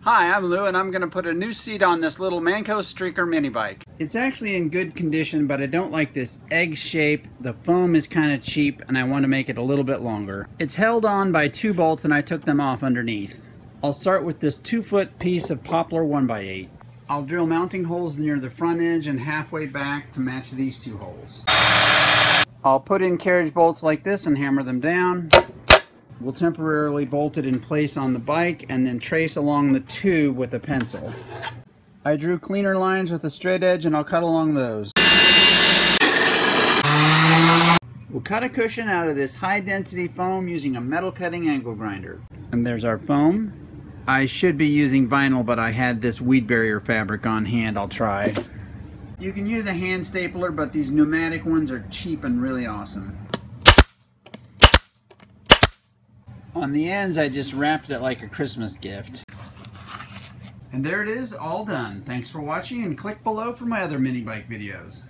Hi, I'm Lou, and I'm going to put a new seat on this little Manco Streaker mini bike. It's actually in good condition, but I don't like this egg shape. The foam is kind of cheap, and I want to make it a little bit longer. It's held on by 2 bolts, and I took them off underneath. I'll start with this 2-foot piece of poplar 1x8. I'll drill mounting holes near the front edge and halfway back to match these 2 holes. I'll put in carriage bolts like this and hammer them down. We'll temporarily bolt it in place on the bike and then trace along the tube with a pencil. I drew cleaner lines with a straight edge and I'll cut along those. We'll cut a cushion out of this high density foam using a metal cutting angle grinder. And there's our foam. I should be using vinyl, but I had this weed barrier fabric on hand. I'll try. You can use a hand stapler, but these pneumatic ones are cheap and really awesome. On the ends, I just wrapped it like a Christmas gift. And there it is, all done. Thanks for watching, and click below for my other mini bike videos.